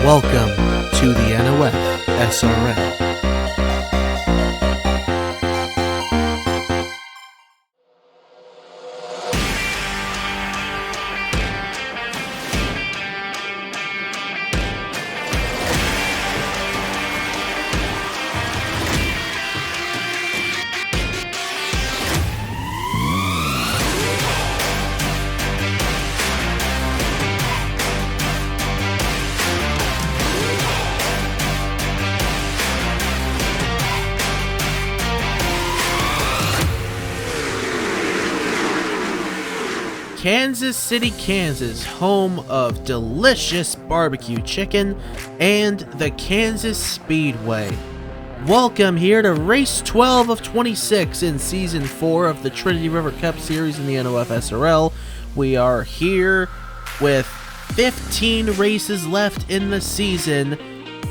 Welcome to the NOFSRL. Kansas City, Kansas, home of delicious barbecue chicken and the Kansas Speedway. Welcome here to race 12 of 26 in season 4 of the Trinity River Cup Series in the NOFSRL. We are here with 15 races left in the season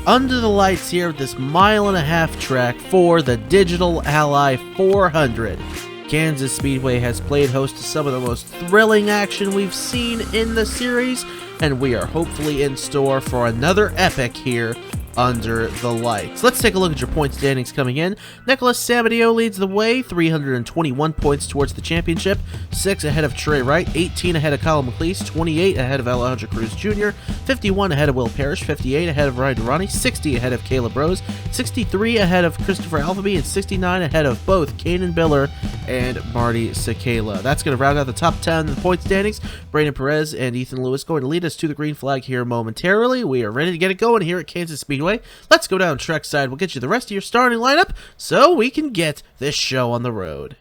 under the lights here at this mile-and-a-half track for the Digital Ally 400. Kansas Speedway has played host to some of the most thrilling action we've seen in the series, and we are hopefully in store for another epic here under the lights. Let's take a look at your point standings coming in. Nicholas Samadeo leads the way, 321 points towards the championship, 6 ahead of Trey Wright, 18 ahead of Kyle McLeese, 28 ahead of Alejandro Cruz Jr., 51 ahead of Will Parrish, 58 ahead of Ryan Durrani, 60 ahead of Caleb Rose, 63 ahead of Christopher Alphaby, and 69 ahead of both Kanan Biller and Marty Sakala. That's going to round out the top 10 in the point standings. Brandon Perez and Ethan Lewis going to lead us to the green flag here momentarily. We are ready to get it going here at Kansas Speedway. Let's go down trackside. We'll get you the rest of your starting lineup so we can get this show on the road.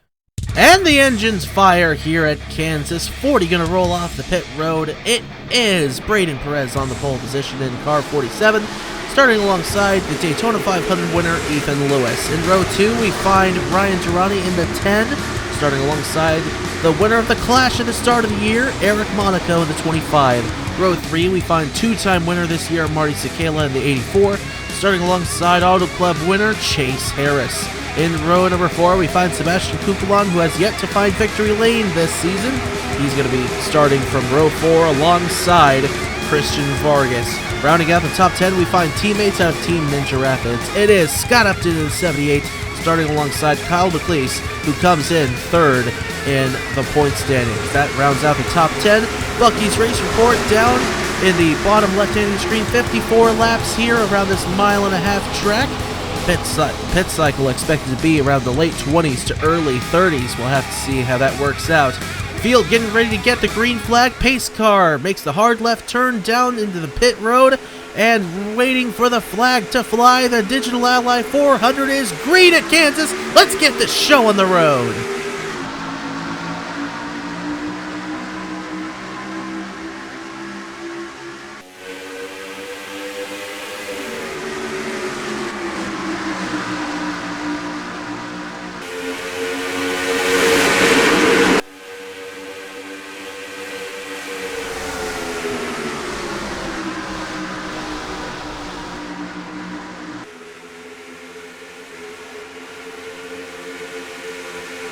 And the engines fire here at Kansas. 40 going to roll off the pit road. It is Brayden Perez on the pole position in car 47. Starting alongside the Daytona 500 winner, Ethan Lewis. In row 2, we find Ryan Durrani in the 10. Starting alongside the winner of the Clash at the start of the year, Eric Monaco in the 25. Row 3, we find two-time winner this year, Marty Sakala in the 84. Starting alongside Auto Club winner, Chase Harris. In row number 4, we find Sebastian Kukulon, who has yet to find victory lane this season. He's going to be starting from row 4 alongside Christian Vargas. Rounding out the top 10, we find teammates out of Team Ninja Rapids. It is Scott Upton in the 78, starting alongside Kyle McLeese, who comes in third in the point standings. That rounds out the top 10. Bucky's race report down in the bottom left-hand screen. 54 laps here around this mile-and-a-half track. Pit cycle expected to be around the late 20s to early 30s. We'll have to see how that works out. Field getting ready to get the green flag. Pace car makes the hard left turn down into the pit road and waiting for the flag to fly. The Digital Ally 400 is green at Kansas. Let's get this show on the road.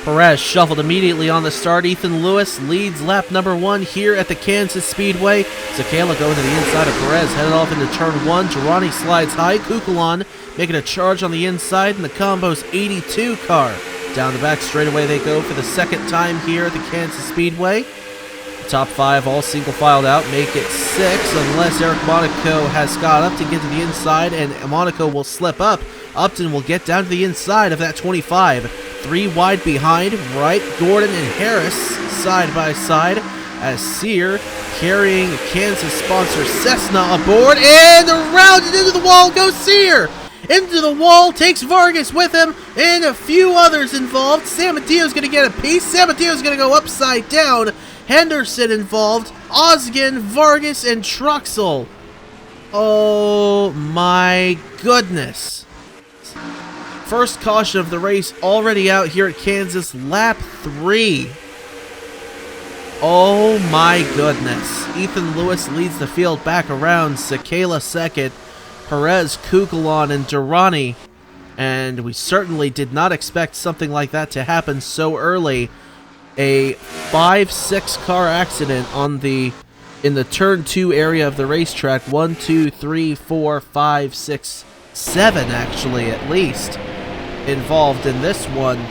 Perez shuffled immediately on the start. Ethan Lewis leads lap number 1 here at the Kansas Speedway. Sakala going to the inside of Perez, headed off into turn 1. Durrani slides high. Kukulon making a charge on the inside in the Combo's 82 car. Down the back straightaway they go for the second time here at the Kansas Speedway. The top 5 all single filed out, make it 6 unless Eric Monaco has Scott Upton get to the inside and Monaco will slip up. Upton will get down to the inside of that 25. 3 wide behind, Wright, Gordon, and Harris side by side as Sear carrying Kansas sponsor Cessna aboard, and around and into the wall goes Sear! Into the wall, takes Vargas with him, and a few others involved. Samateo's going to get a piece. Samateo's going to go upside down. Henderson involved, Osgen, Vargas, and Truxell. Oh my goodness. First caution of the race already out here at Kansas, lap 3. Oh my goodness. Ethan Lewis leads the field back around, Sakala second, Perez, Kukulon, and Durrani. And we certainly did not expect something like that to happen so early. A 5-6 car accident on the in the turn 2 area of the racetrack. 1, 2, 3, 4, 5, 6, 7 actually at least involved in this one.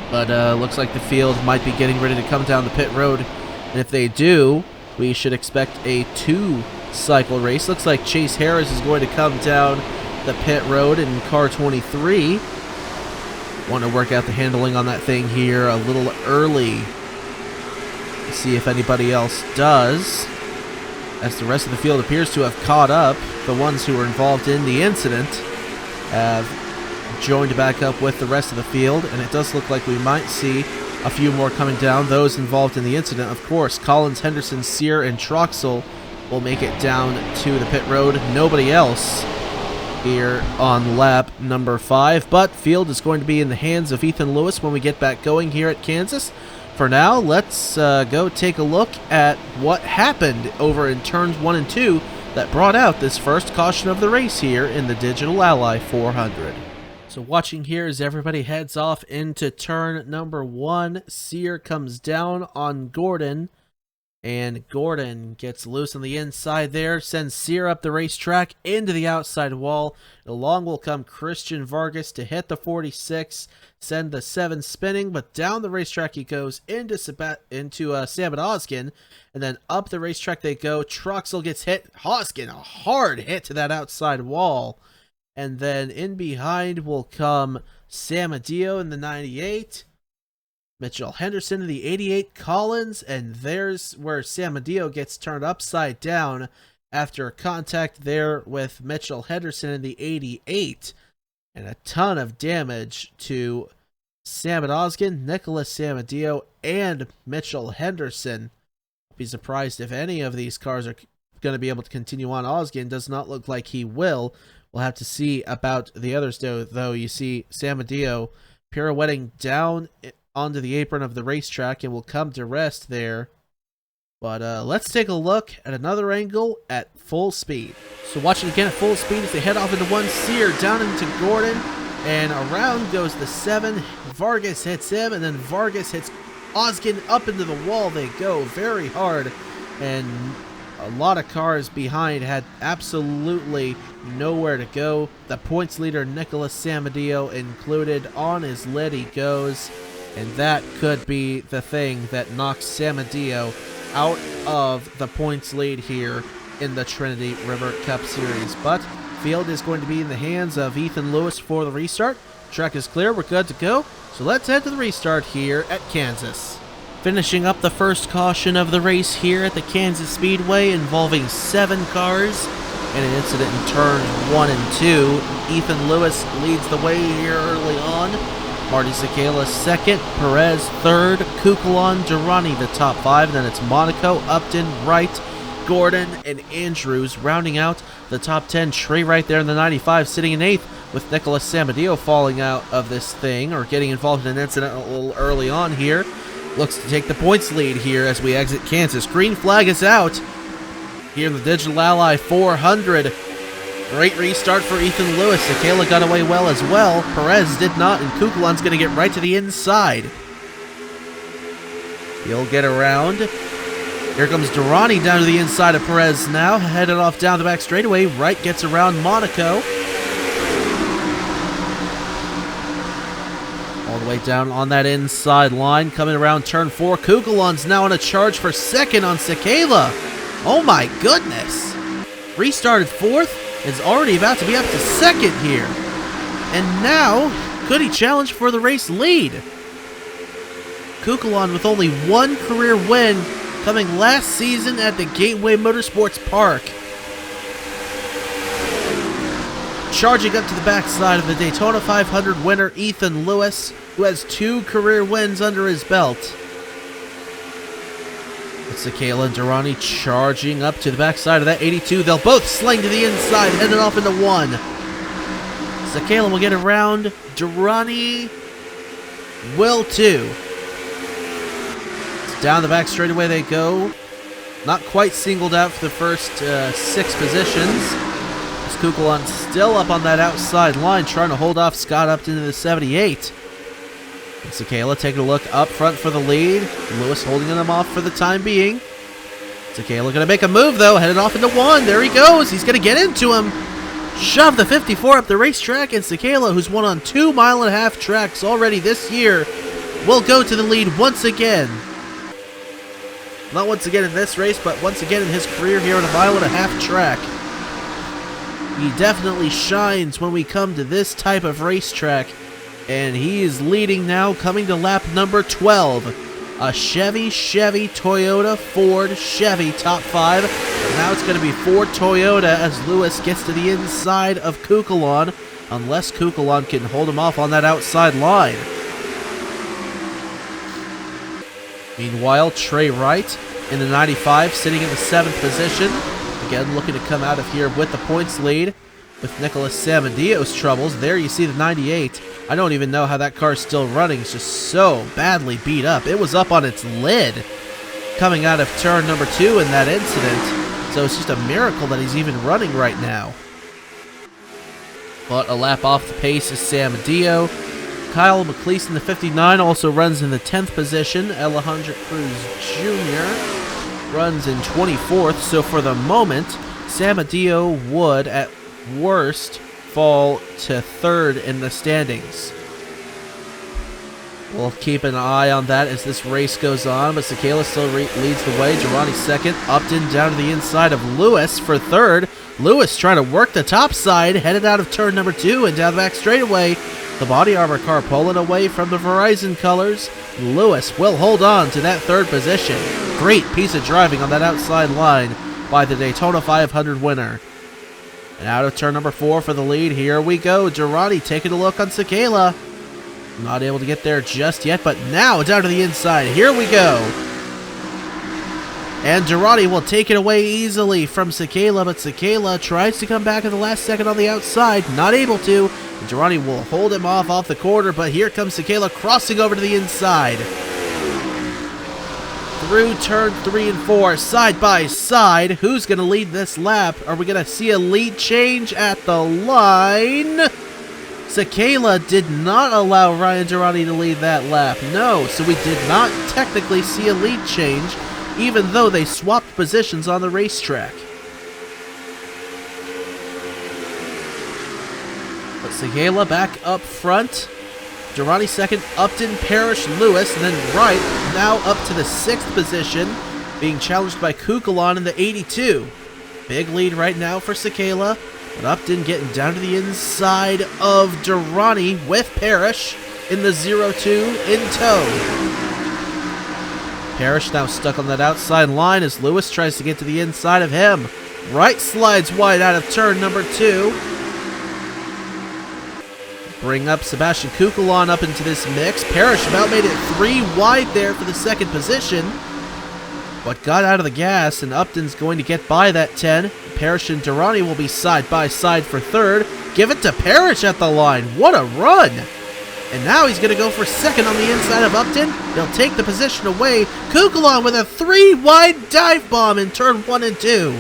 But looks like the field might be getting ready to come down the pit road. And if they do, we should expect a 2-cycle race. Looks like Chase Harris is going to come down the pit road in car 23. Want to work out the handling on that thing here a little early. See if anybody else does, as the rest of the field appears to have caught up. The ones who were involved in the incident have joined back up with the rest of the field, and it does look like we might see a few more coming down. Those involved in the incident, of course, Collins, Henderson, Sear, and Troxel will make it down to the pit road. Nobody else here on lap number 5, but field is going to be in the hands of Ethan Lewis when we get back going here at Kansas. For now, let's go take a look at what happened over in turns 1 and 2 that brought out this first caution of the race here in the Digital Ally 400. So watching here as everybody heads off into turn number 1, Sear comes down on Gordon, and Gordon gets loose on the inside there, sends Sear up the racetrack into the outside wall. Along will come Christian Vargas to hit the 46, send the 7 spinning, but down the racetrack he goes into Sabat Oskin, and then up the racetrack they go. Troxel gets hit. Hoskin, a hard hit to that outside wall. And then in behind will come Samadillo in the 98. Mitchell Henderson in the 88, Collins, and there's where Samadillo gets turned upside down after contact there with Mitchell Henderson in the 88. And a ton of damage to Samad Oskin, Nicholas Samadillo, and Mitchell Henderson. Be surprised if any of these cars are going to be able to continue on. Oskin does not look like he will. We'll have to see about the others, though. You see Samadillo pirouetting down onto the apron of the racetrack and will come to rest there. But let's take a look at another angle at full speed. So watching again at full speed as they head off into 1, Sear down into Gordon, and around goes the 7. Vargas hits him, and then Vargas hits Oskin. Up into the wall they go very hard, and a lot of cars behind had absolutely nowhere to go. The points leader, Nicholas Samadillo, included. On his lid he goes, and that could be the thing that knocks Samadillo out of the points lead here in the Trinity River Cup Series. But field is going to be in the hands of Ethan Lewis for the restart. Track is clear, we're good to go. So let's head to the restart here at Kansas. Finishing up the first caution of the race here at the Kansas Speedway, involving 7 cars and an incident in turns 1 and 2. Ethan Lewis leads the way here early on. Marty Sakala second, Perez third, Kukulon, Durrani the top 5, and then it's Monaco, Upton, Wright, Gordon, and Andrews rounding out the top 10. Trey right there in the 95 sitting in 8th, with Nicholas Samadillo falling out of this thing, or getting involved in an incident a little early on here. Looks to take the points lead here as we exit Kansas. Green flag is out here in the Digital Ally 400. Great restart for Ethan Lewis. Sakala got away well as well. Perez did not, and Kukulon's going to get right to the inside. He'll get around. Here comes Durrani down to the inside of Perez now, headed off down the back straightaway. Wright gets around Monaco. All the way down on that inside line, coming around turn 4. Kukulon's now on a charge for second on Sakala. Oh my goodness. Restarted 4th. Is already about to be up to second here. And now, could he challenge for the race lead? Kukulon with only 1 career win, coming last season at the Gateway Motorsports Park. Charging up to the backside of the Daytona 500 winner, Ethan Lewis, who has 2 career wins under his belt. It's Sakala and Durrani charging up to the backside of that 82. They'll both sling to the inside, headed off into 1. Sakala will get around. Durrani will too. It's down the back straightaway they go. Not quite singled out for the first 6 positions. As Kukulon still up on that outside line, trying to hold off Scott Upton into the 78. And Sakala taking a look up front for the lead. Lewis holding them off for the time being. Sekela gonna make a move though, headed off into 1. There he goes. He's gonna get into him. Shove the 54 up the racetrack, and Sekela, who's won on 2 mile-and-a-half tracks already this year, will go to the lead once again. Not once again in this race, but once again in his career here on a mile-and-a-half track. He definitely shines when we come to this type of racetrack, and he is leading now, coming to lap number 12. A Chevy, Toyota, Ford, Chevy top 5. And now it's going to be Ford, Toyota as Lewis gets to the inside of Kukulon, unless Kukulon can hold him off on that outside line. Meanwhile, Trey Wright in the 95, sitting in the 7th position. Again, looking to come out of here with the points lead with Nicholas Samandio's troubles. There you see the 98. I don't even know how that car is still running. It's just so badly beat up. It was up on its lid coming out of turn number 2 in that incident. So it's just a miracle that he's even running right now. But a lap off the pace is Samandio. Kyle McLeese in the 59 also runs in the 10th position. Alejandro Cruz Jr. runs in 24th. So for the moment, Samandio would, at worst, fall to 3rd in the standings. We'll keep an eye on that as this race goes on, but Sekela still leads the way. Girani 2nd, Upton down to the inside of Lewis for 3rd. Lewis trying to work the top side, headed out of turn number 2 and down the back straightaway. The body armor car pulling away from the Verizon colors. Lewis will hold on to that 3rd position. Great piece of driving on that outside line by the Daytona 500 winner. And out of turn number 4 for the lead, here we go. Girani taking a look on Sekela. Not able to get there just yet, but now down to the inside. Here we go. And Girani will take it away easily from Sekela, but Sekela tries to come back at the last second on the outside. Not able to. And Girani will hold him off the corner, but here comes Sekela crossing over to the inside. Through turn 3 and 4, side by side. Who's going to lead this lap? Are we going to see a lead change at the line? Sekela did not allow Ryan Girani to lead that lap. No, so we did not technically see a lead change, even though they swapped positions on the racetrack. But Sekela back up front. Girani 2nd, Upton, Parrish, Lewis, and then Wright now up to the 6th position, being challenged by Kukulon in the 82. Big lead right now for Sekela, but Upton getting down to the inside of Girani with Parrish in the 02 in tow. Parrish now stuck on that outside line as Lewis tries to get to the inside of him. Wright slides wide out of turn number 2. Bring up Sebastian Kukulon up into this mix. Parrish about made it 3 wide there for the 2nd position, but got out of the gas, and Upton's going to get by that 10. Parrish and Girani will be side by side for 3rd. Give it to Parrish at the line. What a run! And now he's going to go for 2nd on the inside of Upton. He'll take the position away. Kukulon with a 3 wide dive bomb in turn 1 and 2.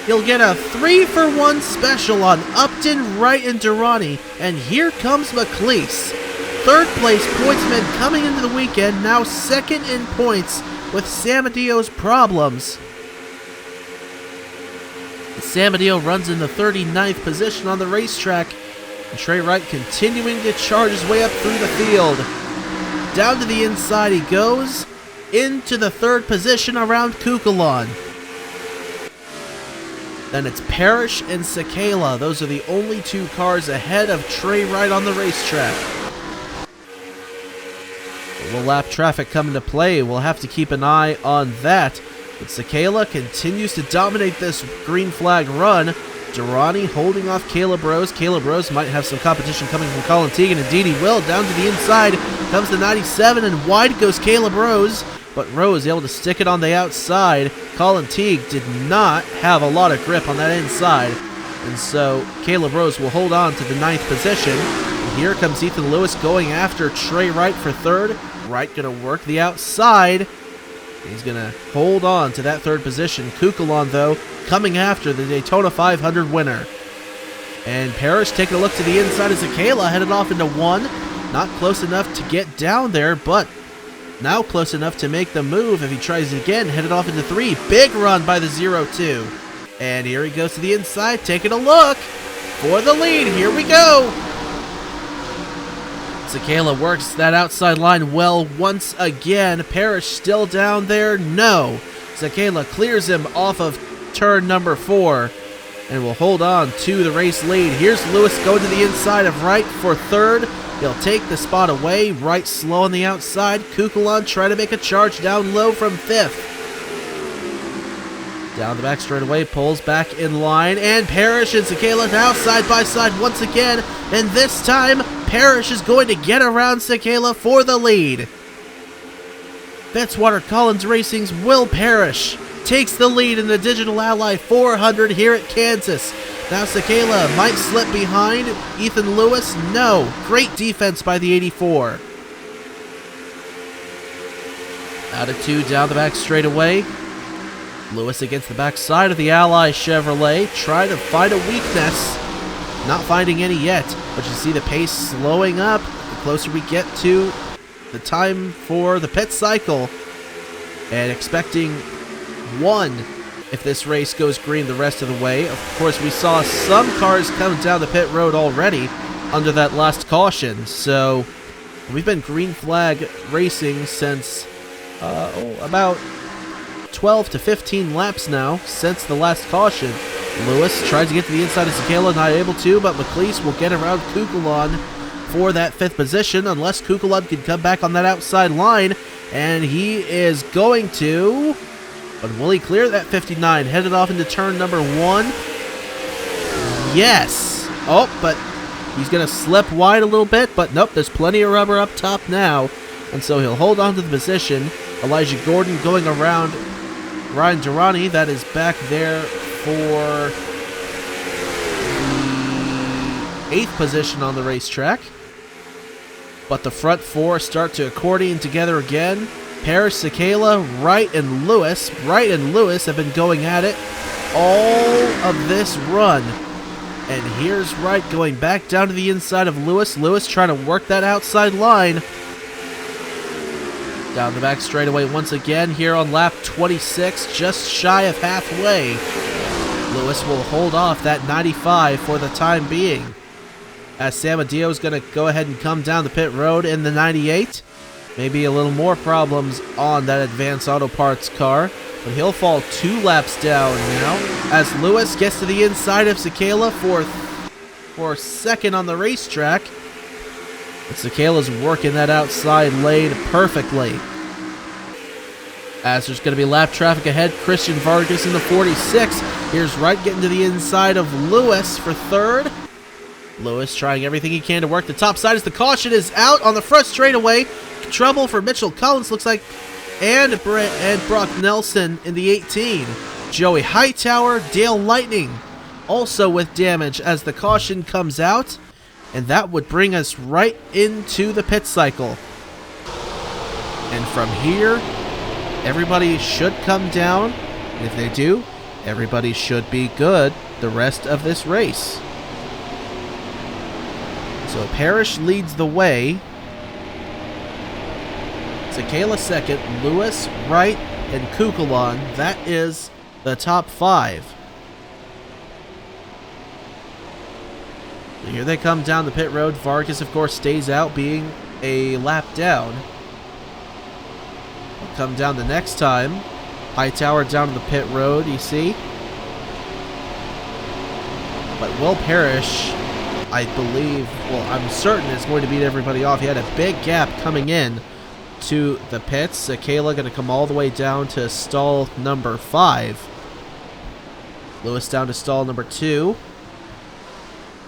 He'll get a 3-for-1 special on Upton, Wright, and Girani. And here comes McLeese. 3rd place pointsman coming into the weekend, now 2nd in points with Samandio's problems. Samandio runs in the 39th position on the racetrack. And Trey Wright continuing to charge his way up through the field. Down to the inside he goes, into the 3rd position around Kukulon. Then it's Parrish and Sekela. Those are the only 2 cars ahead of Trey Wright on the racetrack. Will lap traffic come into play? We'll have to keep an eye on that. But Sekela continues to dominate this green flag run. Girani holding off Caleb Rose. Caleb Rose might have some competition coming from Colin Teague, and indeed he will. Down to the inside comes the 97, and wide goes Caleb Rose. But Rose able to stick it on the outside. Colin Teague did not have a lot of grip on that inside. And so Caleb Rose will hold on to the 9th position. And here comes Ethan Lewis going after Trey Wright for 3rd. Wright going to work the outside. He's going to hold on to that 3rd position. Kukulon, though, coming after the Daytona 500 winner. And Parrish taking a look to the inside as Sekela headed off into 1. Not close enough to get down there, but Now close enough to make the move. If he tries it again, headed off into 3. Big run by the 0-2. And here he goes to the inside, taking a look for the lead. Here we go. Sekela works that outside line well once again. Parrish still down there? No. Sekela clears him off of turn number 4 and will hold on to the race lead. Here's Lewis going to the inside of Wright for 3rd. He'll take the spot away. Wright slow on the outside. Kukulon trying to make a charge down low from 5th. Down the back straightaway, pulls back in line, and Parrish and Sekela now side by side once again, and this time Parrish is going to get around Sekela for the lead. Fitzwater Collins Racing's Will Parrish takes the lead in the Digital Ally 400 here at Kansas. Now Sekela might slip behind. Ethan Lewis, no. Great defense by the 84. Out of 2 down the back straightaway. Lewis against the backside of the Ally Chevrolet, trying to find a weakness. Not finding any yet, but you see the pace slowing up the closer we get to the time for the pit cycle. And expecting 1 if this race goes green the rest of the way. Of course, we saw some cars come down the pit road already under that last caution. So we've been green flag racing since about 12 to 15 laps now since the last caution. Lewis tries to get to the inside of Sekela, not able to, but McLeese will get around Kukulon for that 5th position unless Kukulon can come back on that outside line, and he is going to. But will he clear that 59? Headed off into turn number 1. Yes. Oh, but he's going to slip wide a little bit, but nope, there's plenty of rubber up top now, and so he'll hold on to the position. Elijah Gordon going around Ryan Durrani, that is back there for the 8th position on the racetrack. But the front 4 start to accordion together again. Parrish, Sekela, Wright, and Lewis. Wright and Lewis have been going at it all of this run. And here's Wright going back down to the inside of Lewis. Lewis trying to work that outside line. Down the back straightaway once again here on lap 26, just shy of halfway. Lewis will hold off that 95 for the time being. As Sam Adio is going to go ahead and come down the pit road in the 98. Maybe a little more problems on that Advanced Auto Parts car. But he'll fall 2 laps down now. As Lewis gets to the inside of Sekela for 2nd on the racetrack. And Sekela's working that outside lane perfectly. As there's going to be lap traffic ahead, Christian Vargas in the 46. Here's Wright getting to the inside of Lewis for 3rd. Lewis trying everything he can to work the top side as the caution is out on the front straightaway. Trouble for Mitchell Collins, looks like, and Brock Nelson in the 18. Joey Hightower, Dale Lightning also with damage as the caution comes out. And that would bring us right into the pit cycle. And from here, everybody should come down. And if they do, everybody should be good the rest of this race. So Parrish leads the way. Sekela 2nd, Lewis, Wright, and Kukulon. That is the top 5. Here they come down the pit road. Vargas, of course, stays out, being a lap down. We'll come down the next time. Hightower down to the pit road, you see. But Will Parrish, I believe, well, I'm certain is going to beat everybody off. He had a big gap coming in to the pits. Sekela going to come all the way down to stall number 5. Lewis down to stall number 2.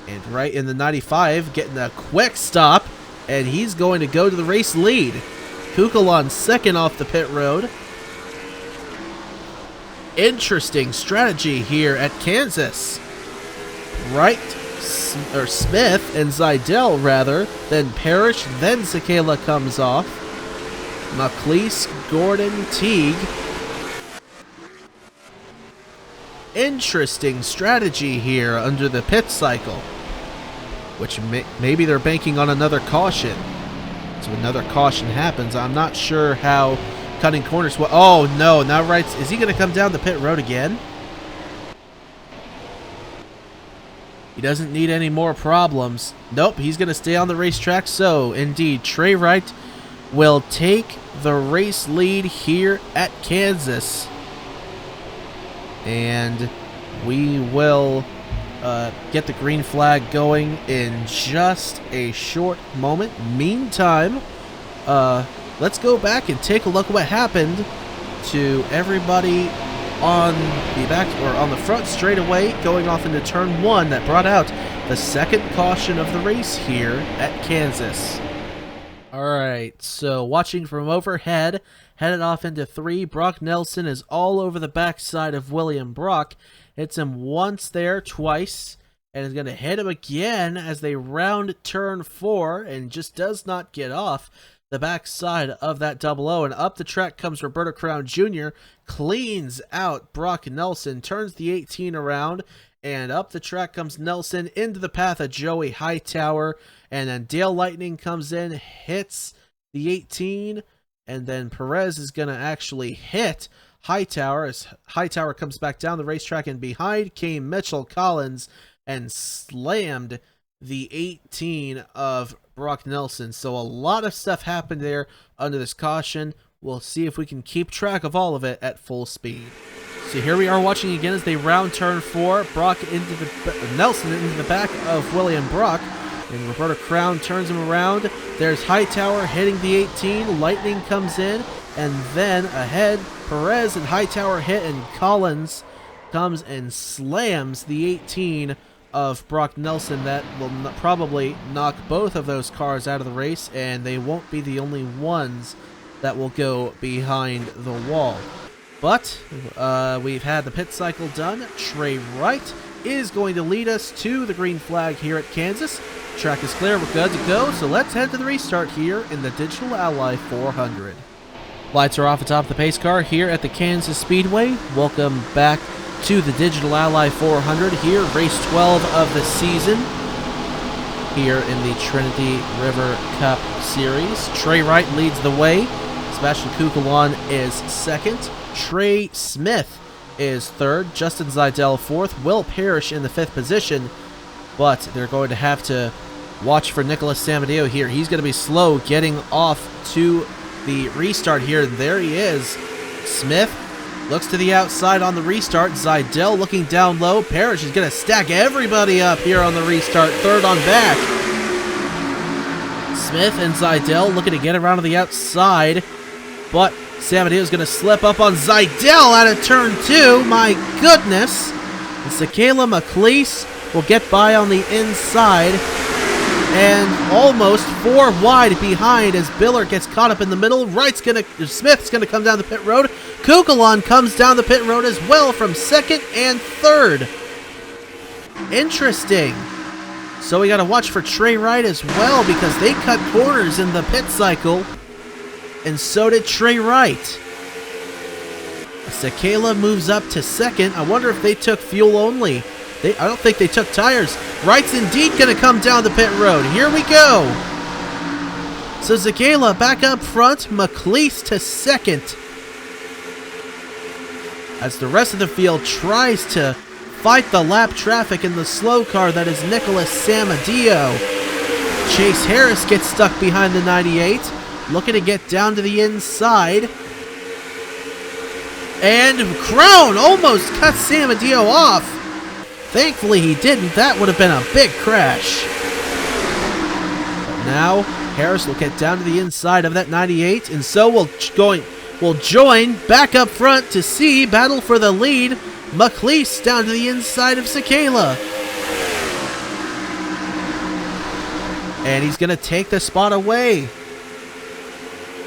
And right in the 95, getting a quick stop, and he's going to go to the race lead. Kukulon 2nd off the pit road. Interesting strategy here at Kansas. Wright, or Smith, and Zidell rather, then Parrish, then Sekela comes off. McLeese, Gordon, Teague. Interesting strategy here under the pit cycle, which maybe they're banking on another caution. So another caution happens. I'm not sure how cutting corners... Oh, no. Now Wright's... Is he going to come down the pit road again? He doesn't need any more problems. Nope, he's going to stay on the racetrack. So, indeed, Trey Wright will take the race lead here at Kansas. And we will get the green flag going in just a short moment. Meantime, let's go back and take a look at what happened to everybody on the back or on the front straightaway going off into turn 1 that brought out the second caution of the race here at Kansas. Alright, so watching from overhead, headed off into 3, Brock Nelson is all over the backside of William Brock. Hits him once there, twice, and is going to hit him again as they round turn 4 and just does not get off the backside of that double O. And up the track comes Roberto Crown Jr., cleans out Brock Nelson, turns the 18 around, and up the track comes Nelson into the path of Joey Hightower, and then Dale Lightning comes in, hits the 18, and then Perez is going to actually hit Hightower as Hightower comes back down the racetrack, and behind came Mitchell Collins and slammed the 18 of Brock Nelson. So a lot of stuff happened there under this caution. We'll see if we can keep track of all of it at full speed. So here we are watching again as they round turn 4. Nelson into the back of William Brock, and Roberto Crown turns him around. There's Hightower hitting the 18. Lightning comes in, and then ahead, Perez and Hightower hit, and Collins comes and slams the 18 of Brock Nelson. That will probably knock both of those cars out of the race, and they won't be the only ones that will go behind the wall. But we've had the pit cycle done. Trey Wright is going to lead us to the green flag here at Kansas. Track is clear, we're good to go, so let's head to the restart here in the Digital Ally 400. Lights are off atop the pace car here at the Kansas Speedway. Welcome back to the Digital Ally 400 here, race 12 of the season here in the Trinity River Cup Series. Trey Wright leads the way. Sebastian Kukulon is second. Trey Smith is third. Justin Zeidel fourth. Will Parrish in the 5th position, but they're going to have to watch for Nicholas Samadeo here. He's going to be slow getting off to the restart here. There he is. Smith looks to the outside on the restart. Zeidel looking down low. Parrish is going to stack everybody up here on the restart. Third on back. Smith and Zeidel looking to get around to the outside, but Samadeo is going to slip up on Zeidel out of turn 2. My goodness. And Sakayla McLeese will get by on the inside and almost 4 wide behind as Biller gets caught up in the middle. Smith's going to come down the pit road. Kukulon comes down the pit road as well from 2nd and 3rd. Interesting. So we got to watch for Trey Wright as well because they cut corners in the pit cycle. And so did Trey Wright. Sakayla moves up to 2nd. I wonder if they took fuel only. I don't think they took tires. Wright's indeed going to come down the pit road. Here we go. So Sakayla back up front. McLeese to 2nd. As the rest of the field tries to fight the lap traffic in the slow car that is Nicholas Samadeo. Chase Harris gets stuck behind the 98. Looking to get down to the inside. And Crown almost cut Samadeo off. Thankfully he didn't. That would have been a big crash. But now Harris will get down to the inside of that 98. And so we'll join back up front to see battle for the lead. McLeese down to the inside of Sakayla. And he's going to take the spot away.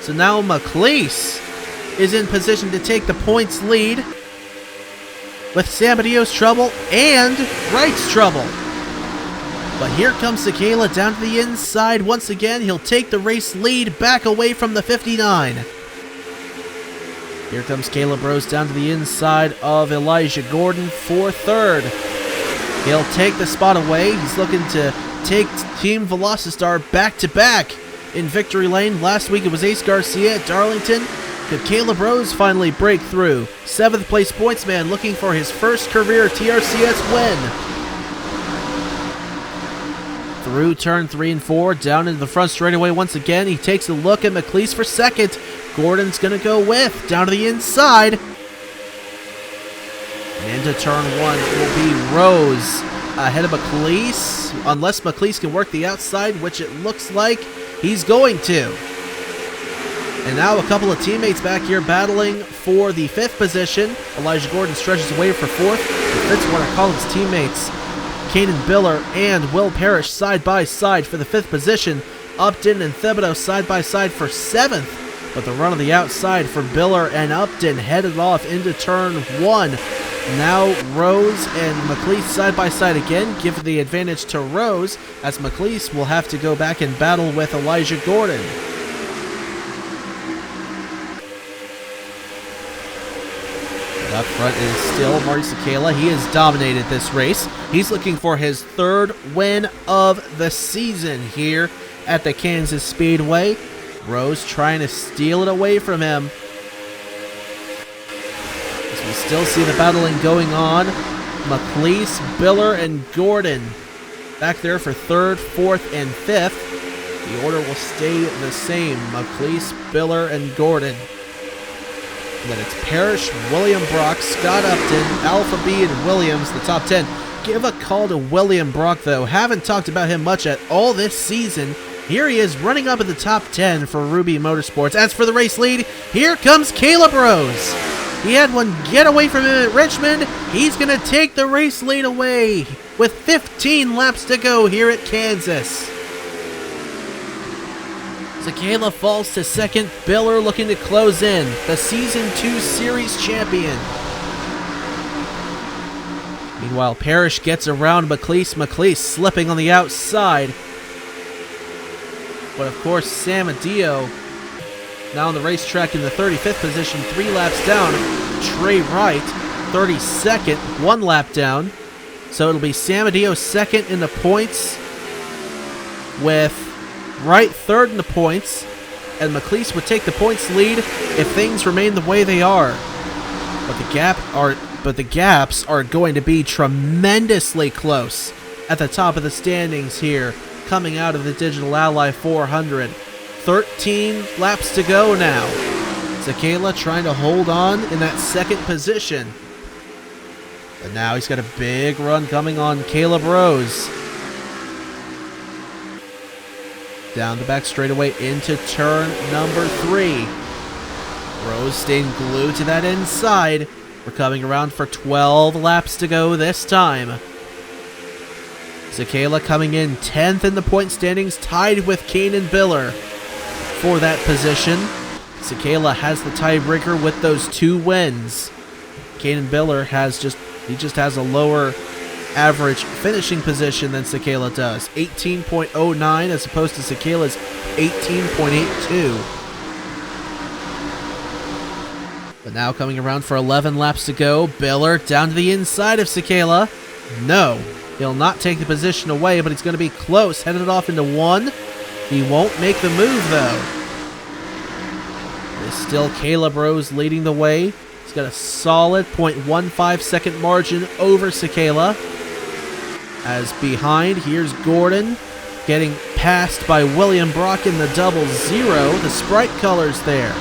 So now McLeese is in position to take the points lead with Samadeo's trouble and Wright's trouble. But here comes Sakayla down to the inside. Once again, he'll take the race lead back away from the 59. Here comes Caleb Rose down to the inside of Elijah Gordon for 3rd. He'll take the spot away. He's looking to take Team Velocity back to back in victory lane. Last week it was Ace Garcia at Darlington. Could Caleb Rose finally break through? 7th place pointsman looking for his first career TRCS win. Through turn 3 and 4, down into the front straightaway once again. He takes a look at McLeese for second. Gordon's going to go with, down to the inside. Into turn 1 will be Rose ahead of McLeese, unless McLeese can work the outside, which it looks like he's going to. And now a couple of teammates back here battling for the 5th position. Elijah Gordon stretches away for 4th. Fitz want to call his teammates Kanan Biller and Will Parrish side by side for the 5th position. Upton and Thibodeau side by side for 7th. But the run on the outside for Biller and Upton headed off into turn 1. Now Rose and McLeese side by side again, give the advantage to Rose, as McLeese will have to go back and battle with Elijah Gordon. Up front is still Marty Sakala. He has dominated this race. He's looking for his 3rd win of the season here at the Kansas Speedway. Rose trying to steal it away from him. As we still see the battling going on. McLeese, Biller, and Gordon back there for 3rd, 4th, and 5th. The order will stay the same. McLeese, Biller, and Gordon. And then it's Parrish, William Brock, Scott Upton, Alpha B, and Williams, the top 10. Give a call to William Brock, though. Haven't talked about him much at all this season. Here he is running up in the top 10 for Ruby Motorsports. As for the race lead, here comes Caleb Rose. He had one get away from him at Richmond. He's going to take the race lead away with 15 laps to go here at Kansas. Sakala falls to 2nd. Biller looking to close in. The Season 2 Series champion. Meanwhile, Parrish gets around McLeese. McLeese slipping on the outside. But of course, Sam Adio now on the racetrack in the 35th position, 3 laps down. Trey Wright, 32nd, 1 lap down. So it'll be Sam Adio 2nd in the points, with Wright 3rd in the points, and McLeese would take the points lead if things remain the way they are. But the gaps are going to be tremendously close at the top of the standings here, coming out of the Digital Ally 400. 13 laps to go now. Sakala trying to hold on in that 2nd position. But now he's got a big run coming on Caleb Rose. Down the back straightaway into turn number 3. Rose staying glued to that inside. We're coming around for 12 laps to go this time. Sakala coming in 10th in the point standings, tied with Kanan Biller for that position. Sakala has the tiebreaker with those 2 wins. Kanan Biller just has a lower average finishing position than Sakala does. 18.09 as opposed to Sakala's 18.82. But now coming around for 11 laps to go. Biller down to the inside of Sakala. No, he'll not take the position away, but he's going to be close. Headed off into 1. He won't make the move, though. It's still Caleb Rose leading the way. He's got a solid 0.15 second margin over Sakala. As behind, here's Gordon getting passed by William Brock in the 00, the Sprite colors there.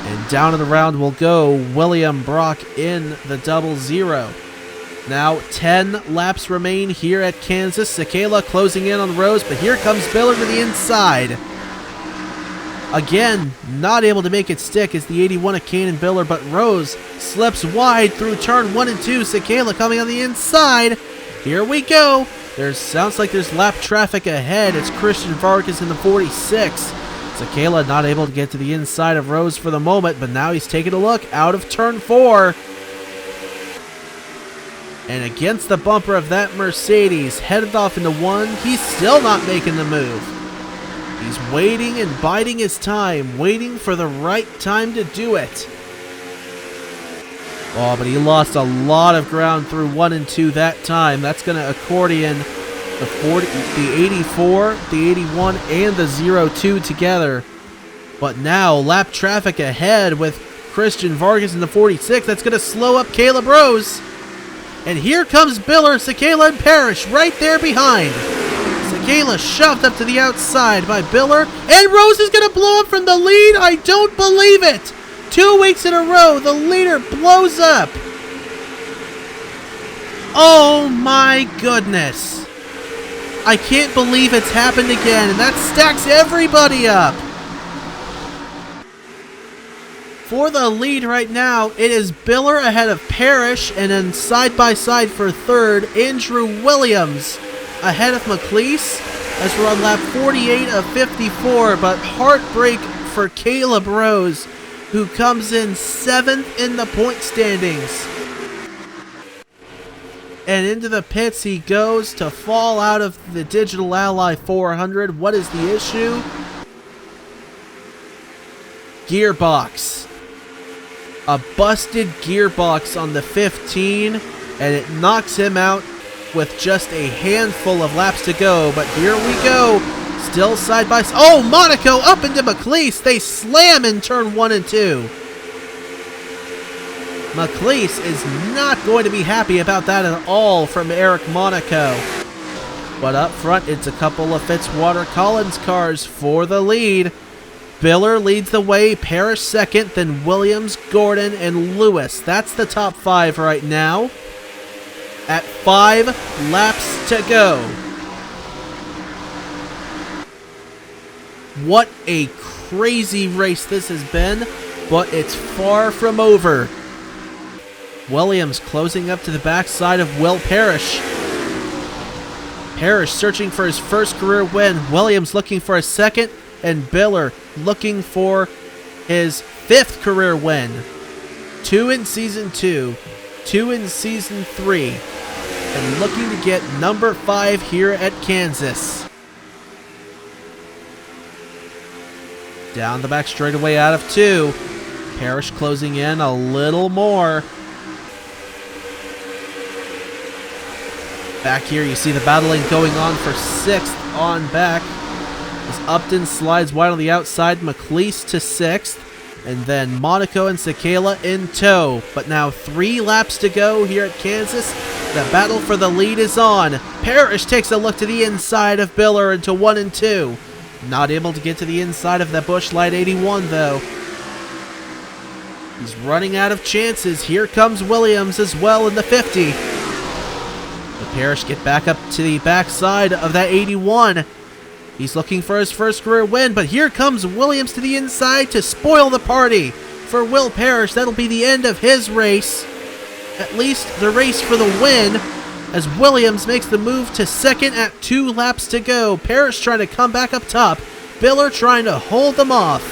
And down in the round will go William Brock in the 00. Now 10 laps remain here at Kansas. Sakala closing in on Rose, but here comes Biller to the inside. Again, not able to make it stick is the 81 of Kanan Biller, but Rose slips wide through turn 1 and 2. Sakala coming on the inside. Here we go. Sounds like there's lap traffic ahead. It's Christian Vargas in the 46. Sakala not able to get to the inside of Rose for the moment, but now he's taking a look out of turn 4. And against the bumper of that Mercedes, headed off into 1. He's still not making the move. He's waiting and biding his time, waiting for the right time to do it. Oh, but he lost a lot of ground through 1 and 2 that time. That's going to accordion The 40, the 84, the 81, and the 02 together. But now lap traffic ahead with Christian Vargas in the 46. That's going to slow up Caleb Rose. And here comes Biller, Sekela, and Parrish right there behind. Sekela shoved up to the outside by Biller. And Rose is going to blow up from the lead. I don't believe it. 2 weeks in a row, the leader blows up. Oh my goodness. I can't believe it's happened again. And that stacks everybody up. For the lead right now, it is Biller ahead of Parrish, and then side by side for third, Andrew Williams ahead of McLeese as we're on lap 48 of 54, but heartbreak for Caleb Rose, who comes in 7th in the point standings. And into the pits he goes to fall out of the Digital Ally 400. What is the issue? Gearbox. A busted gearbox on the 15, and it knocks him out with just a handful of laps to go. But here we go, still side by side. Oh, Monaco up into McLeese. They slam in turn 1 and 2. McLeese is not going to be happy about that at all from Eric Monaco. But up front, it's a couple of Fitzwater Collins cars for the lead. Biller leads the way, Parrish second, then Williams, Gordon, and Lewis. That's the top 5 right now. At 5 laps to go. What a crazy race this has been, but it's far from over. Williams closing up to the backside of Will Parrish. Parrish searching for his first career win. Williams looking for a second. And Biller looking for his 5th career win. 2 in Season 2, 2 in Season 3, and looking to get number 5 here at Kansas. Down the back straightaway out of 2. Parrish closing in a little more. Back here you see the battling going on for 6th on back. As Upton slides wide on the outside, McLeese to 6th, and then Monaco and Sekela in tow. But now 3 laps to go here at Kansas. The battle for the lead is on. Parrish takes a look to the inside of Biller into 1 and 2. Not able to get to the inside of the Busch Light 81 though. He's running out of chances. Here comes Williams as well in the 50. But Parrish get back up to the backside of that 81. He's looking for his first career win, but here comes Williams to the inside to spoil the party. For Will Parrish, that'll be the end of his race. At least the race for the win, as Williams makes the move to second at 2 laps to go. Parrish trying to come back up top. Biller trying to hold them off.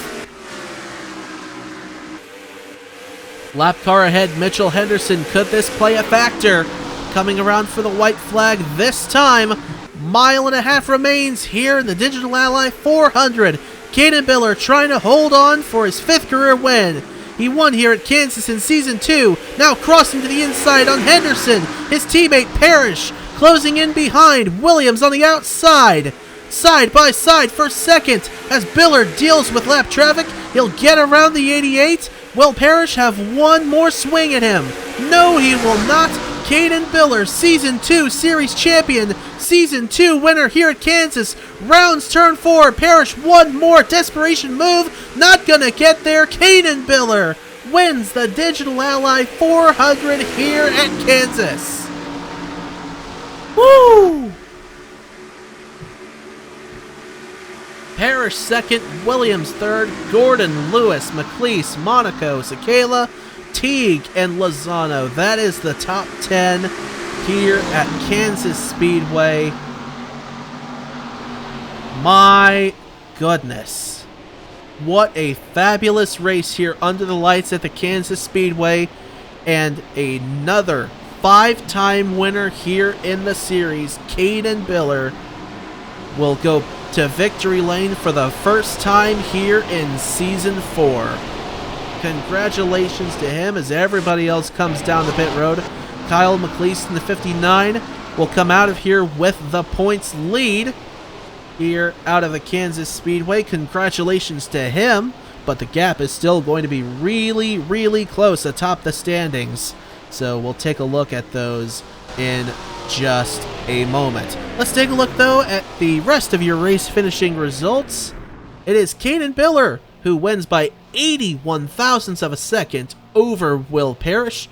Lap car ahead, Mitchell Henderson. Could this play a factor? Coming around for the white flag this time. 1.5 miles remains here in the Digital Ally 400. Caden Biller trying to hold on for his 5th career win. He won here at Kansas in Season 2. Now crossing to the inside on Henderson. His teammate Parrish closing in behind. Williams on the outside. Side by side for second as Biller deals with lap traffic. He'll get around the 88. Will Parrish have one more swing at him? No, he will not. Caden Biller, Season 2 Series Champion, Season 2 winner here at Kansas. Rounds turn 4. Parrish one more desperation move. Not gonna get there. Caden Biller wins the Digital Ally 400 here at Kansas. Woo! Parrish second, Williams third, Gordon, Lewis, McLeese, Monaco, Sekela, Teague, and Lozano. That is the top 10 here at Kansas Speedway. My goodness. What a fabulous race here under the lights at the Kansas Speedway. And another 5-time winner here in the series, Caden Biller, will go to victory lane for the first time here in Season 4. Congratulations to him as everybody else comes down the pit road. Kyle McLeese in the 59, will come out of here with the points lead here out of the Kansas Speedway. Congratulations to him, but the gap is still going to be really, really close atop the standings. So we'll take a look at those in just a moment. Let's take a look, though, at the rest of your race finishing results. It is Caden Biller who wins by 81 thousandths of a second over Will Parrish.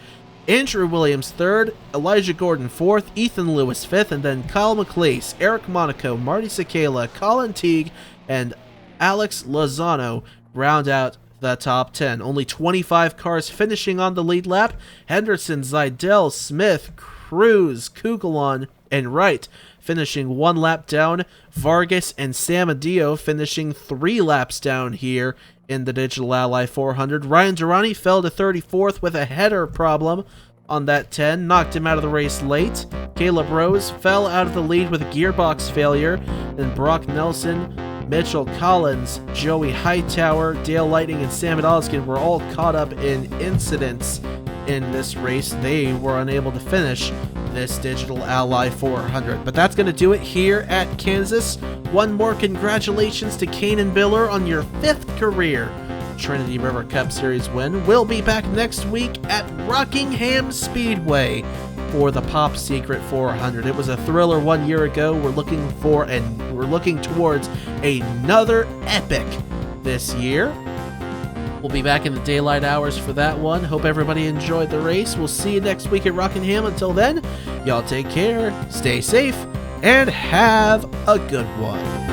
Andrew Williams 3rd, Elijah Gordon 4th, Ethan Lewis 5th, and then Kyle McLeese, Eric Monaco, Marty Sakala, Colin Teague, and Alex Lozano round out the top 10. Only 25 cars finishing on the lead lap. Henderson, Zidell, Smith, Cruz, Kugelon, and Wright finishing 1 lap down. Vargas and Samadio finishing 3 laps down here in the Digital Ally 400. Ryan Durrani fell to 34th with a header problem on that 10, knocked him out of the race late. Caleb Rose fell out of the lead with a gearbox failure. Then Brock Nelson, Mitchell Collins, Joey Hightower, Dale Lightning, and Sam Odoskin were all caught up in incidents in this race. They were unable to finish this Digital Ally 400. But that's going to do it here at Kansas. One more congratulations to Kaden Biller on your 5th career Trinity River Cup Series win. We'll be back next week at Rockingham Speedway for the Pop Secret 400. It was a thriller 1 year ago. We're looking towards another epic this year. We'll be back in the daylight hours for that one. Hope everybody enjoyed the race. We'll see you next week at Rockingham. Until then, y'all take care, stay safe, and have a good one.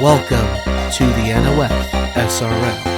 Welcome to the NOFSRL.